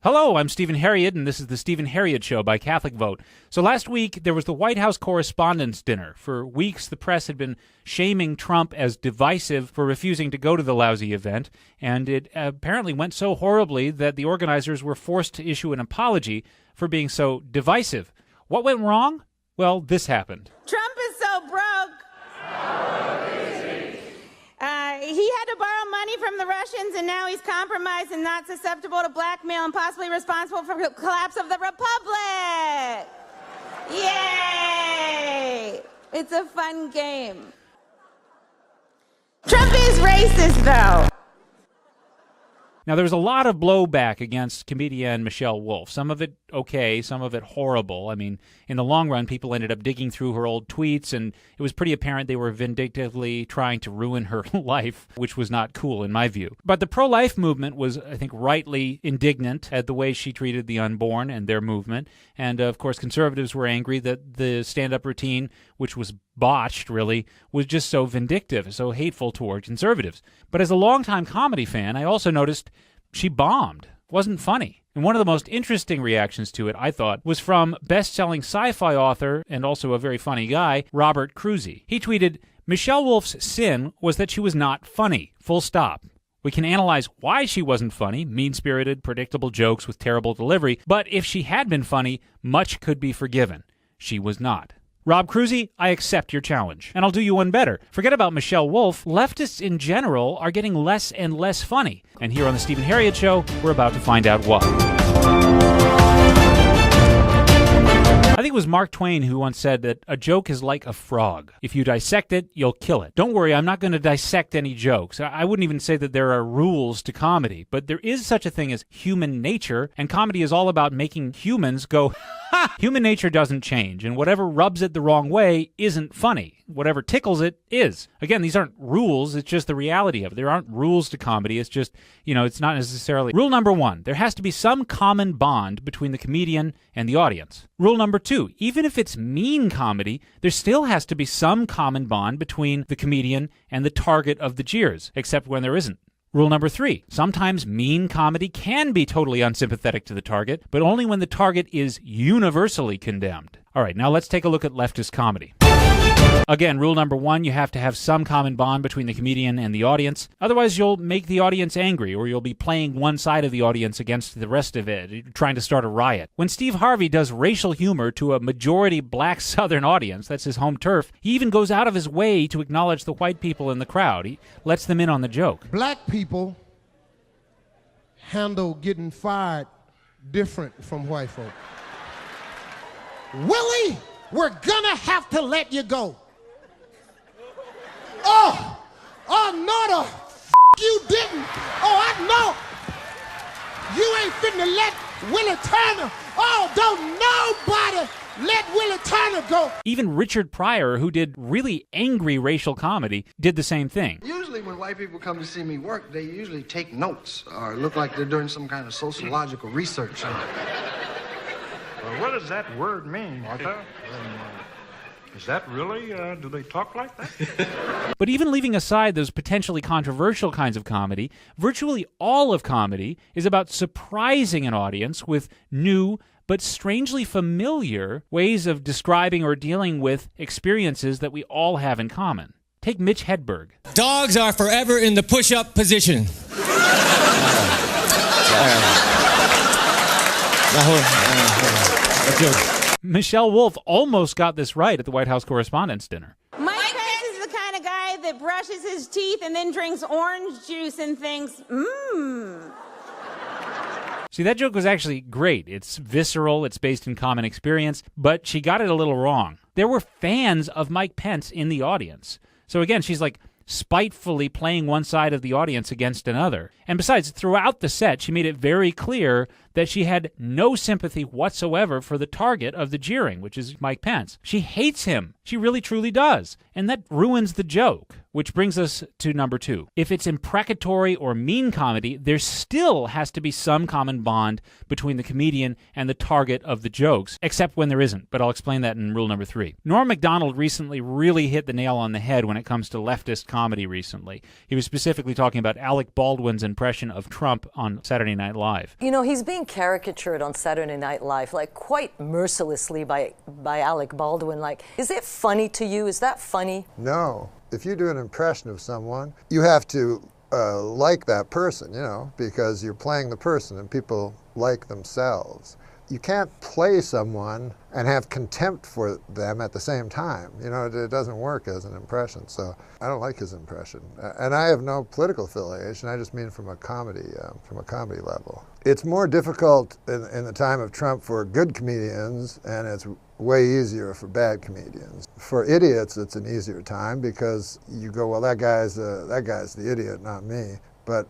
Hello, I'm Stephen Herreid, and this is the Stephen Herreid Show by Catholic Vote. So last week, there was the White House Correspondents Dinner. For weeks, the press had been shaming Trump as divisive for refusing to go to the lousy event, and it apparently went so horribly that the organizers were forced to issue an apology for being so divisive. What went wrong? Well, this happened. Trump is so broke. He had to borrow money from the Russians, and now he's compromised and not susceptible to blackmail and possibly responsible for the collapse of the Republic. Yay! It's a fun game. Trump is racist, though. Now, there was a lot of blowback against comedienne Michelle Wolf. Some of it okay, some of it horrible. I mean, in the long run, people ended up digging through her old tweets, and it was pretty apparent they were vindictively trying to ruin her life, which was not cool in my view. But the pro-life movement was, I think, rightly indignant at the way she treated the unborn and their movement. And, of course, conservatives were angry that the stand-up routine, which was botched, really, was just so vindictive, so hateful toward conservatives. But as a longtime comedy fan, I also noticed she bombed. Wasn't funny. And one of the most interesting reactions to it, I thought, was from best-selling sci-fi author and also a very funny guy, Robert Cruzy. He tweeted, "Michelle Wolf's sin was that she was not funny. Full stop. We can analyze why she wasn't funny, mean-spirited, predictable jokes with terrible delivery, but if she had been funny, much could be forgiven. She was not." Rob Cruzy, I accept your challenge. And I'll do you one better. Forget about Michelle Wolf. Leftists in general are getting less and less funny. And here on the Stephen Herreid Show, we're about to find out why. I think it was Mark Twain who once said that a joke is like a frog. If you dissect it, you'll kill it. Don't worry, I'm not going to dissect any jokes. I wouldn't even say that there are rules to comedy, but there is such a thing as human nature, and comedy is all about making humans go, ha! Human nature doesn't change, and whatever rubs it the wrong way isn't funny. Whatever tickles it is. Again, these aren't rules, it's just the reality of it. There aren't rules to comedy, it's just, it's not necessarily. Rule number 1, there has to be some common bond between the comedian and the audience. Rule number 2, even if it's mean comedy, there still has to be some common bond between the comedian and the target of the jeers, except when there isn't. Rule number 3, sometimes mean comedy can be totally unsympathetic to the target, but only when the target is universally condemned. All right, now let's take a look at leftist comedy. Again, rule number 1, you have to have some common bond between the comedian and the audience. Otherwise, you'll make the audience angry, or you'll be playing one side of the audience against the rest of it, trying to start a riot. When Steve Harvey does racial humor to a majority black Southern audience, that's his home turf, he even goes out of his way to acknowledge the white people in the crowd. He lets them in on the joke. Black people handle getting fired different from white folk. Willie, we're gonna have to let you go. Oh, no, you didn't. Oh, I know. You ain't finna let Willie Turner. Oh, don't nobody let Willie Turner go. Even Richard Pryor, who did really angry racial comedy, did the same thing. Usually when white people come to see me work, they usually take notes or look like they're doing some kind of sociological research. Well, what does that word mean, Martha? Is that really, do they talk like that? But even leaving aside those potentially controversial kinds of comedy, virtually all of comedy is about surprising an audience with new but strangely familiar ways of describing or dealing with experiences that we all have in common. Take Mitch Hedberg. Dogs are forever in the push-up position. Michelle Wolf almost got this right at the White House Correspondents Dinner. Mike Pence is the kind of guy that brushes his teeth and then drinks orange juice and thinks, See, that joke was actually great. It's visceral, it's based in common experience, but she got it a little wrong. There were fans of Mike Pence in the audience. So again, she's like spitefully playing one side of the audience against another. And besides, throughout the set, she made it very clear that she had no sympathy whatsoever for the target of the jeering, which is Mike Pence. She hates him. She really, truly does. And that ruins the joke. Which brings us to number 2. If it's imprecatory or mean comedy, there still has to be some common bond between the comedian and the target of the jokes, except when there isn't, but I'll explain that in rule number 3. Norm Macdonald recently really hit the nail on the head when it comes to leftist comedy recently. He was specifically talking about Alec Baldwin's impression of Trump on Saturday Night Live. You know, he's being caricatured on Saturday Night Live, like, quite mercilessly by Alec Baldwin. Like, is it funny to you? Is that funny? No. If you do an impression of someone, you have to like that person, you know, because you're playing the person and people like themselves. You can't play someone and have contempt for them at the same time. You know, it doesn't work as an impression. So I don't like his impression. And I have no political affiliation. I just mean from a comedy level. It's more difficult in the time of Trump for good comedians, and it's way easier for bad comedians. For idiots, it's an easier time because you go, well, that guy's the idiot, not me. But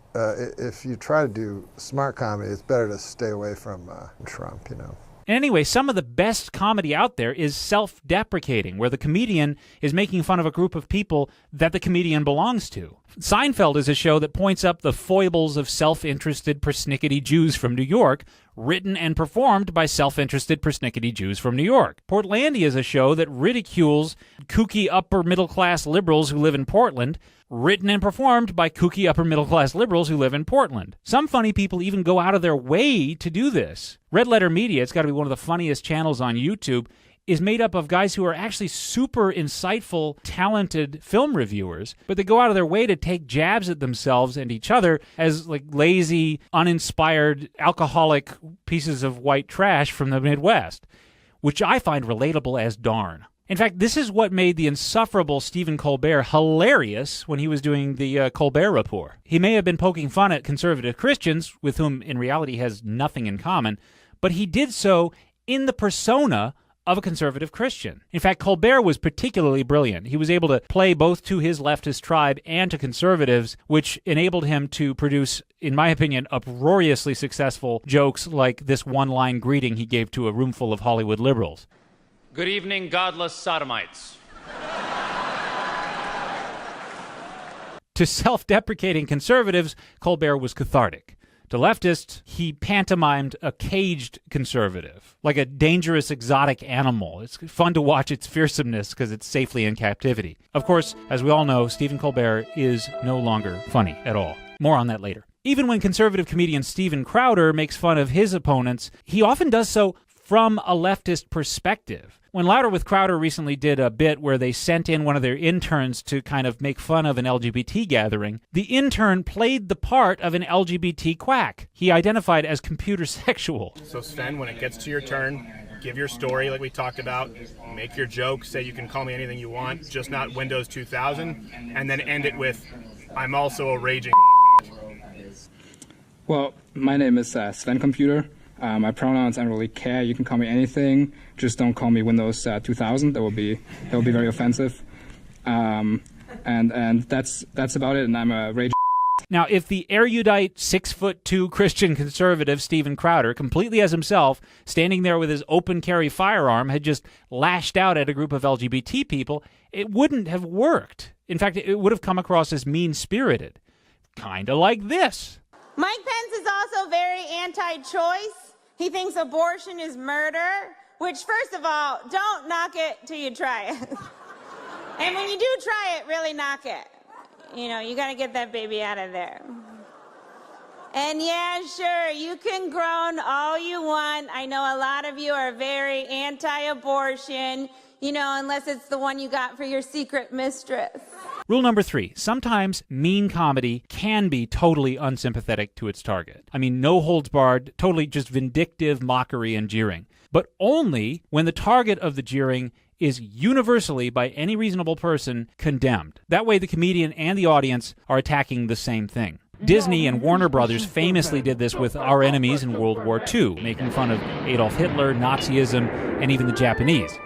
if you try to do smart comedy, it's better to stay away from Trump, you know. Anyway, some of the best comedy out there is self-deprecating, where the comedian is making fun of a group of people that the comedian belongs to. Seinfeld is a show that points up the foibles of self-interested persnickety Jews from New York, written and performed by self-interested persnickety Jews from New York. Portlandia is a show that ridicules kooky upper-middle-class liberals who live in Portland, written and performed by kooky upper-middle-class liberals who live in Portland. Some funny people even go out of their way to do this. Red Letter Media, it's got to be one of the funniest channels on YouTube, is made up of guys who are actually super insightful, talented film reviewers, but they go out of their way to take jabs at themselves and each other as like lazy, uninspired, alcoholic pieces of white trash from the Midwest, which I find relatable as darn. In fact, this is what made the insufferable Stephen Colbert hilarious when he was doing the Colbert Report. He may have been poking fun at conservative Christians, with whom in reality he has nothing in common, but he did so in the persona of a conservative Christian. In fact, Colbert was particularly brilliant. He was able to play both to his leftist tribe and to conservatives, which enabled him to produce, in my opinion, uproariously successful jokes like this one-line greeting he gave to a room full of Hollywood liberals. Good evening, godless sodomites. To self-deprecating conservatives, Colbert was cathartic. To leftists, he pantomimed a caged conservative, like a dangerous exotic animal. It's fun to watch its fearsomeness because it's safely in captivity. Of course, as we all know, Stephen Colbert is no longer funny at all. More on that later. Even when conservative comedian Steven Crowder makes fun of his opponents, he often does so from a leftist perspective. When Louder with Crowder recently did a bit where they sent in one of their interns to kind of make fun of an LGBT gathering, the intern played the part of an LGBT quack. He identified as computer sexual. So Sven, when it gets to your turn, give your story like we talked about, make your joke, say you can call me anything you want, just not Windows 2000, and then end it with, I'm also a raging. Well, my name is Sven Computer. My pronouns, I don't really care. You can call me anything. Just don't call me Windows 2000. That will be very offensive. And that's about it. And I'm a rage. Now, if the erudite 6'2" Christian conservative Steven Crowder, completely as himself, standing there with his open carry firearm, had just lashed out at a group of LGBT people, it wouldn't have worked. In fact, it would have come across as mean-spirited. Kind of like this. Mike Pence is also very anti-choice. He thinks abortion is murder, which, first of all, don't knock it till you try it. And when you do try it, really knock it. You know, you got to get that baby out of there. And yeah, sure, you can groan all you want. I know a lot of you are very anti-abortion, you know, unless it's the one you got for your secret mistress. Rule number 3, sometimes mean comedy can be totally unsympathetic to its target. I mean, no holds barred, totally just vindictive mockery and jeering. But only when the target of the jeering is universally, by any reasonable person, condemned. That way the comedian and the audience are attacking the same thing. Disney and Warner Brothers famously did this with our enemies in World War II, making fun of Adolf Hitler, Nazism, and even the Japanese.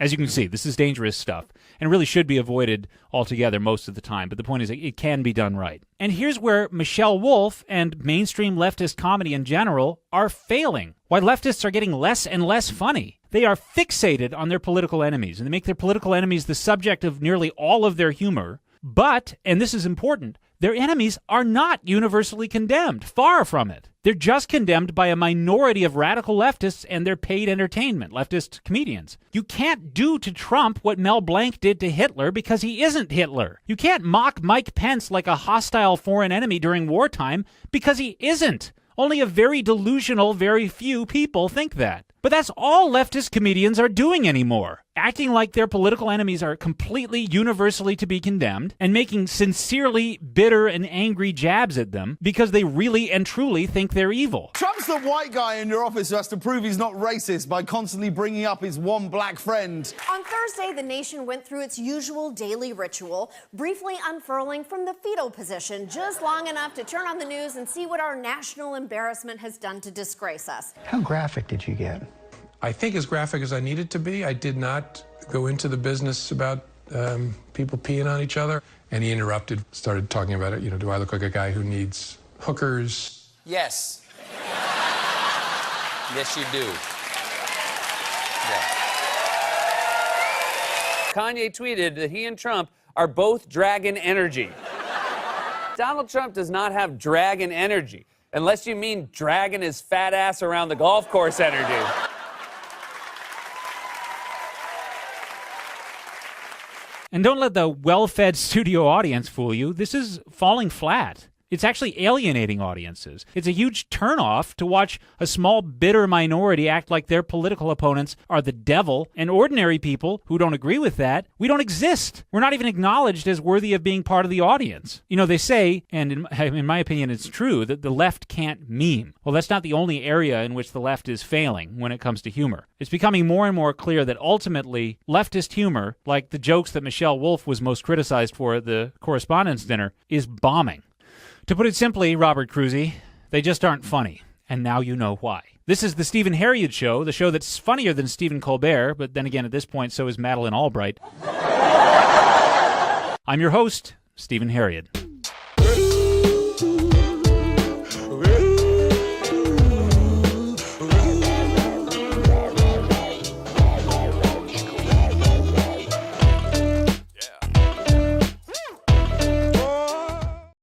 As you can see, this is dangerous stuff and really should be avoided altogether most of the time. But the point is, it can be done right. And here's where Michelle Wolf and mainstream leftist comedy in general are failing. Why leftists are getting less and less funny. They are fixated on their political enemies, and they make their political enemies the subject of nearly all of their humor. But, and this is important, their enemies are not universally condemned. Far from it. They're just condemned by a minority of radical leftists and their paid entertainment, leftist comedians. You can't do to Trump what Mel Blanc did to Hitler because he isn't Hitler. You can't mock Mike Pence like a hostile foreign enemy during wartime because he isn't. Only a very delusional, very few people think that. But that's all leftist comedians are doing anymore. Acting like their political enemies are completely universally to be condemned and making sincerely bitter and angry jabs at them because they really and truly think they're evil. Trump's the white guy in your office who has to prove he's not racist by constantly bringing up his one black friend. On Thursday, the nation went through its usual daily ritual, briefly unfurling from the fetal position just long enough to turn on the news and see what our national embarrassment has done to disgrace us. How graphic did you get? I think as graphic as I needed to be. I did not go into the business about people peeing on each other. And he interrupted, started talking about it. You know, do I look like a guy who needs hookers? Yes. Yes, you do. Yeah. Kanye tweeted that he and Trump are both dragon energy. Donald Trump does not have dragon energy, unless you mean dragging his fat ass around the golf course energy. And don't let the well-fed studio audience fool you. This is falling flat. It's actually alienating audiences. It's a huge turnoff to watch a small, bitter minority act like their political opponents are the devil, and ordinary people who don't agree with that, we don't exist. We're not even acknowledged as worthy of being part of the audience. You know, they say, and in my opinion it's true, that the left can't meme. Well, that's not the only area in which the left is failing when it comes to humor. It's becoming more and more clear that ultimately, leftist humor, like the jokes that Michelle Wolf was most criticized for at the Correspondents Dinner, is bombing. To put it simply, Robert Cruzy, they just aren't funny, and now you know why. This is the Stephen Herreid Show, the show that's funnier than Stephen Colbert, but then again, at this point, so is Madeleine Albright. I'm your host, Stephen Herreid.